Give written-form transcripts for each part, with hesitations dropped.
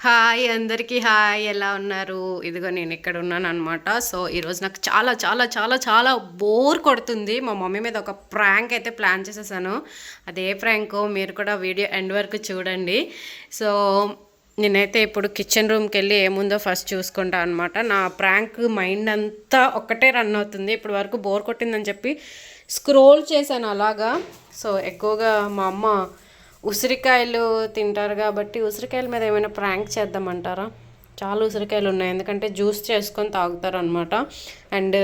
Hi అందరికీ hi, ఎలా ఉన్నారు? ఇదిగో నేను ఇక్కడ ఉన్నాను అనమాట. సో ఈరోజు నాకు చాలా చాలా చాలా చాలా బోర్ కొడుతుంది. మా మమ్మీ మీద ఒక ప్రాంక్ అయితే ప్లాన్ చేసేసాను. అదే ప్రాంకో మీరు కూడా వీడియో ఎండ్ వరకు చూడండి. సో నేనైతే ఇప్పుడు కిచెన్ రూమ్కి వెళ్ళి ఏముందో ఫస్ట్ చూసుకుంటా అనమాట. నా ప్రాంక్ మైండ్ అంతా ఒక్కటే రన్ అవుతుంది. ఇప్పటి వరకు బోర్ కొట్టిందని చెప్పి స్క్రోల్ చేశాను అలాగా. సో ఎక్కువగా మా అమ్మ ఉసిరికాయలు తింటారు కాబట్టి ఉసిరికాయల మీద ఏమైనా ప్రాంక్ చేద్దామంటారా? చాలా ఉసిరికాయలు ఉన్నాయి, ఎందుకంటే జ్యూస్ చేసుకొని తాగుతారు అనమాట. అండ్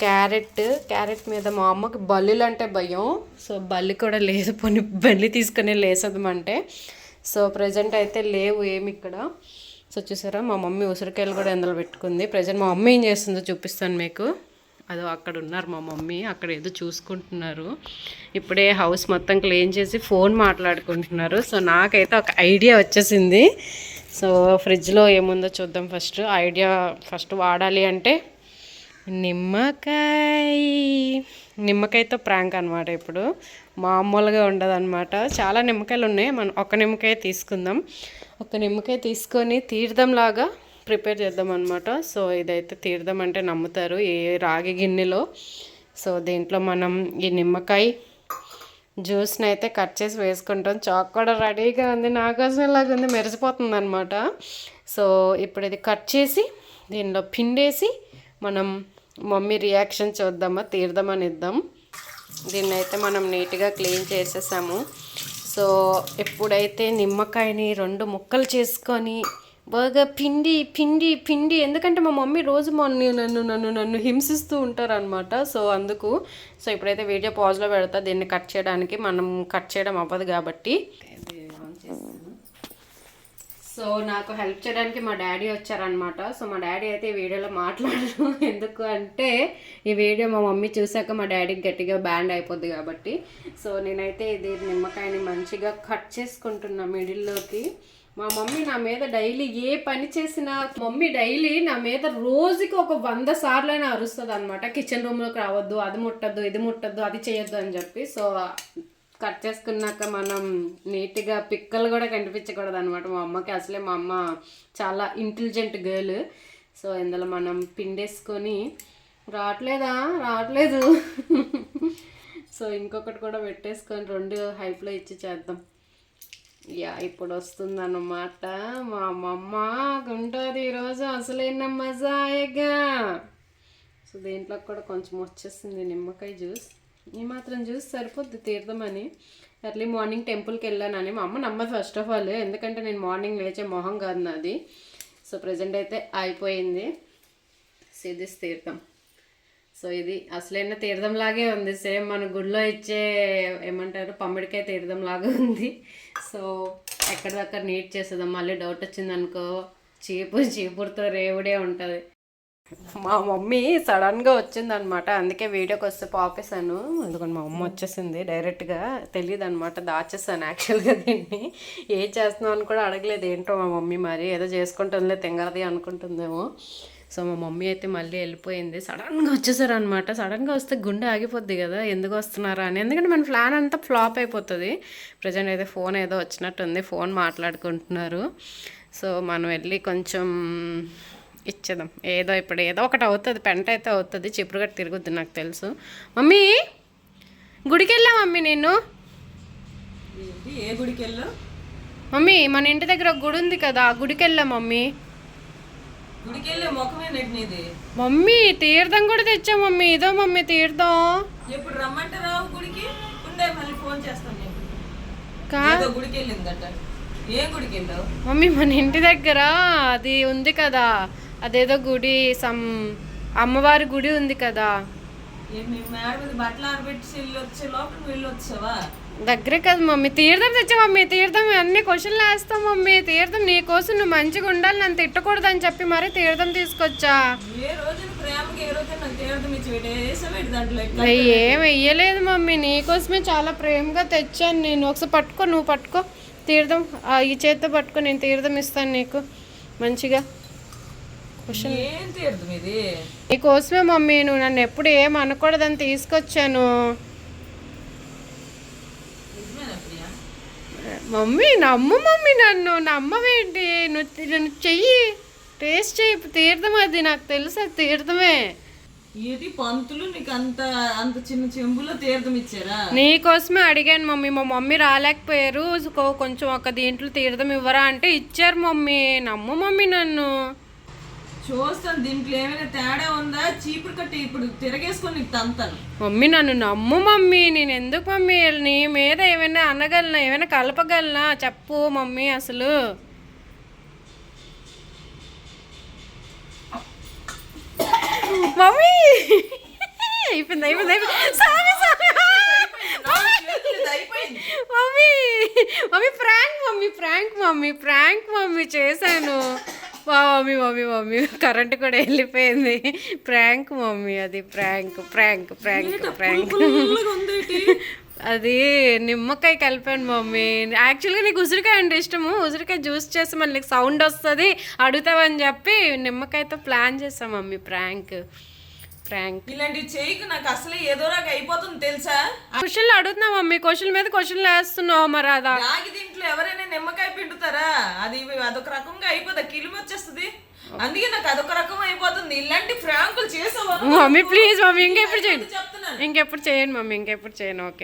క్యారెట్ మీద మా అమ్మకి బల్లులు అంటే భయం. సో బల్లి కూడా లేదు, పోనీ బల్లి తీసుకుని లేసదమంటే. సో ప్రజెంట్ అయితే లేవు ఏమి ఇక్కడ. సో చూసారా, మా మమ్మీ ఉసిరికాయలు కూడా ఎందులో పెట్టుకుంది. ప్రజెంట్ మా మమ్మీ ఏం చేస్తుందో చూపిస్తాను మీకు. అదో అక్కడ ఉన్నారు మా మమ్మీ, అక్కడ ఏదో చూసుకుంటున్నారు. ఇప్పుడే హౌస్ మొత్తం క్లీన్ చేసి ఫోన్ మాట్లాడుకుంటున్నారు. సో నాకైతే ఒక ఐడియా వచ్చేసింది. సో ఫ్రిడ్జ్లో ఏముందో చూద్దాం. ఫస్ట్ వాడాలి అంటే నిమ్మకాయతో ప్రాంక్ అనమాట. ఇప్పుడు మామూలుగా ఉండదన్నమాట. చాలా నిమ్మకాయలు ఉన్నాయి, మనం ఒక నిమ్మకాయ తీసుకుందాం. ఒక నిమ్మకాయ తీసుకొని తీర్థంలాగా ప్రిపేర్ చేద్దాం అనమాట. సో ఇదైతే తీర్థం అంటే నమ్ముతారు, ఏ రాగి గిన్నెలో. సో దీంట్లో మనం ఈ నిమ్మకాయ జ్యూస్ని అయితే కట్ చేసి వేసుకుంటాం. చాక్ కూడా రెడీగా ఉంది, నాకోసం ఇలాగా ఉంది, మెరిసిపోతుంది అనమాట. సో ఇప్పుడు ఇది కట్ చేసి దీనిలో పిండేసి మనం మమ్మీ రియాక్షన్ చూద్దామా, తీర్థమని ఇద్దాం. దీన్ని అయితే మనం నీట్గా క్లీన్ చేసేసాము. సో ఎప్పుడైతే నిమ్మకాయని 2 ముక్కలు చేసుకొని బాగా పిండి ఎందుకంటే మా మమ్మీ రోజు నన్ను హింసిస్తూ ఉంటారనమాట. సో అందుకు. సో ఇప్పుడైతే వీడియో పాజ్లో పెడతా, దీన్ని కట్ చేయడానికి. మనం కట్ చేయడం అవ్వదు కాబట్టి. సో నాకు హెల్ప్ చేయడానికి మా డాడీ వచ్చారనమాట. సో మా డాడీ అయితే ఈ వీడియోలో మాట్లాడరు, ఎందుకు అంటే ఈ వీడియో మా మమ్మీ చూసాక మా డాడీకి గట్టిగా బ్యాండ్ అయిపోద్ది కాబట్టి. సో నేనైతే ఇది నిమ్మకాయని మంచిగా కట్ చేసుకుంటున్నా మిడిల్లోకి. మా మమ్మీ నా మీద డైలీ ఏ పని చేసినా, మమ్మీ డైలీ నా మీద రోజుకి ఒక 100 సార్లైనా అరుస్తుంది అనమాట. కిచెన్ రూమ్లోకి రావద్దు, అది ముట్టద్దు, ఇది ముట్టద్దు, అది చేయొద్దు అని చెప్పి. సో కట్ చేసుకున్నాక మనం నీట్గా పిక్కలు కూడా కనిపించకూడదు అనమాట మా అమ్మకి. అసలే మా అమ్మ చాలా ఇంటెలిజెంట్ గర్ల్. సో ఇందులో మనం పిండేసుకొని రావట్లేదు. సో ఇంకొకటి కూడా పెట్టేసుకొని 2 హైప్లో ఇచ్చి చేద్దాం. ఇప్పుడు వస్తుందన్నమాట. మా అమ్మ ఉంటుంది ఈరోజు అసలైన మజాయగా. సో దీంట్లో కూడా కొంచెం వచ్చేసింది నిమ్మకాయ జ్యూస్. ఈ మాత్రం జ్యూస్ సరిపోద్ది తీర్థమని. ఎర్లీ మార్నింగ్ టెంపుల్కి వెళ్ళానని మా అమ్మ నమ్మదు ఫస్ట్ ఆఫ్ ఆల్, ఎందుకంటే నేను మార్నింగ్ లేచే మొహం కాదు నాది. సో ప్రజెంట్ అయితే అయిపోయింది. సిద్ధిస్ తీర్థం. సో ఇది అసలైన తీర్థంలాగే ఉంది, సేమ్ మన గుడిలో ఇచ్చే ఏమంటారు పమ్మిడికాయ తీర్థంలాగా ఉంది. సో ఎక్కడిదక్కడ నీట్ చేసేద్దాం. మళ్ళీ డౌట్ వచ్చిందనుకో చీపురుతో రేవుడే ఉంటుంది. మా మమ్మీ సడన్గా వచ్చిందనమాట, అందుకే వీడియోకి వస్తే పాపేశాను. అందుకని మా అమ్మ వచ్చేసింది డైరెక్ట్గా. తెలియదు అనమాట, దాచేసాను యాక్చువల్గా. దీన్ని ఏం చేస్తున్నావు అని కూడా అడగలేదు. ఏంటో మా మమ్మీ మరి ఏదో చేసుకుంటుందిలే తింగరది అనుకుంటుందేమో. సో మా మమ్మీ అయితే మళ్ళీ వెళ్ళిపోయింది. సడన్గా వచ్చేసారనమాట. సడన్గా వస్తే గుండె ఆగిపోద్ది కదా, ఎందుకు వస్తున్నారా అని. ఎందుకంటే మన ప్లాన్ అంతా ఫ్లాప్ అయిపోతుంది. ప్రజెంట్ అయితే ఫోన్ ఏదో వచ్చినట్టుంది, ఫోన్ మాట్లాడుకుంటున్నారు. సో మనం వెళ్ళి కొంచెం ఇచ్చేద్దాం. ఇప్పుడు ఏదో ఒకటి అవుతుంది, పెంట అయితే అవుతుంది, చిపురుగట్ట తిరుగుద్ది నాకు తెలుసు. మమ్మీ గుడికి వెళ్ళా మమ్మీ. నేను ఏ గుడికి వెళ్ళా మమ్మీ? మన ఇంటి దగ్గర ఒక గుడి ఉంది కదా, ఆ గుడికి వెళ్ళా మమ్మీ. మమ్మీ తీర్థం కూడా తెచ్చా మమ్మీ. ఇదో మమ్మీ తీర్థం. ఎప్పుడు రమ్మంటే రావు గుడికి, ఉండే మళ్ళీ ఫోన్ చేస్తాను నేను. గుడికి వెళ్ళిందట. ఏ గుడికి వెళ్ళావు మమ్మీ? మన ఇంటి దగ్గర అది ఉంది కదా, అదేదో గుడి, అమ్మవారి గుడి ఉంది కదా. బట్టలు ఆరబెట్టి వచ్చే లోపల వెళ్ళొచ్చావా? దగ్గరే కదా మమ్మీ. తీర్థం తెచ్చా మమ్మీ. తీర్థం అన్ని క్వశ్చన్లు వేస్తాం మమ్మీ. తీర్థం నీకోసం నువ్వు మంచిగా ఉండాలి, నన్ను తిట్టకూడదు అని చెప్పి మరి తీర్థం తీసుకొచ్చా. ఏం వెయ్యలేదు మమ్మీ, నీకోసమే చాలా ప్రేమగా తెచ్చాను నేను. ఒకసారి పట్టుకో, నువ్వు పట్టుకో తీర్థం. ఈ చేత్తో పట్టుకో, నేను తీర్థం ఇస్తాను నీకు మంచిగా. నీకోసమే మమ్మీ, నువ్వు నన్ను ఎప్పుడు ఏం అనకూడదని తీసుకొచ్చాను. మమ్మీ నమ్ము మమ్మీ, నన్ను నమ్మవేంటి? నువ్వు చెయ్యి, టేస్ట్ చెయ్యి. తీర్థం అది, నాకు తెలుసు అది తీర్థమే. ఏది పంతులు నీకు అంత అంత చిన్న చెంబులో తీర్థం ఇచ్చారా? నీకోసమే అడిగాను మమ్మీ. మా మమ్మీ రాలేకపోయారు, కొంచెం ఒక దీంట్లో తీర్థం ఇవ్వరా అంటే ఇచ్చారు మమ్మీ. నమ్ము మమ్మీ నన్ను. చూస్తాను దీంట్లో ఏమైనా తేడా ఉందా. చీపురు కట్టి ఇప్పుడు తిరగేసుకొని నీకు తంతాను. మమ్మీ నన్ను నమ్ము మమ్మీ. నేను ఎందుకు మమ్మీ నీ మీద ఏమైనా అనగలనా, ఏమైనా కలపగలనా చెప్పు మమ్మీ. అసలు మమ్మీ అయిపోయింది అయిపోయింది అయిపోయింది. Sorry sorry mummy. Mummy prank mummy, prank mummy, prank mummy చేశాను. మమ్మీ మమ్మీ మమ్మీ కరెంట్ కూడా వెళ్ళిపోయింది. ప్రాంక్ మమ్మీ, అది ప్రాంక్ ప్రాంక్ ప్రాంక్ ప్రాంక్. అది నిమ్మకాయ కలిపాను మమ్మీ. యాక్చువల్గా నీకు ఉసిరికాయ అంటే ఇష్టము, ఉసిరికాయ జ్యూస్ చేసి మళ్ళీ సౌండ్ వస్తుంది అడుగుతావని చెప్పి నిమ్మకాయతో ప్లాన్ చేస్తాం మమ్మీ. Prank prank. ఇలాంటివి చేయకు, నాకు అసలు ఏదోలాగా అయిపోతుంది తెలుసా. క్వశ్చన్లు అడుగుతున్నా మమ్మీ, క్వశ్చన్ మీద క్వశ్చన్లు వేస్తున్నావు. మరి అదా రాగి దీంట్లో ఎవరైనా నిమ్మకాయ పిండుతారా? అది అదొక రకంగా అయిపోతా, కిలిమి వచ్చేస్తుంది. అందుకే నాకు అదొక రకం అయిపోతుంది. ఇలాంటి ఫ్రాంకులు చేసావు మమ్మీ. ప్లీజ్ మమ్మీ ఇంకెప్పుడు చేయండి, చెప్తున్నాను. ఇంకెప్పుడు చేయండి మమ్మీ, ఇంకెప్పుడు చేయను. ఓకే.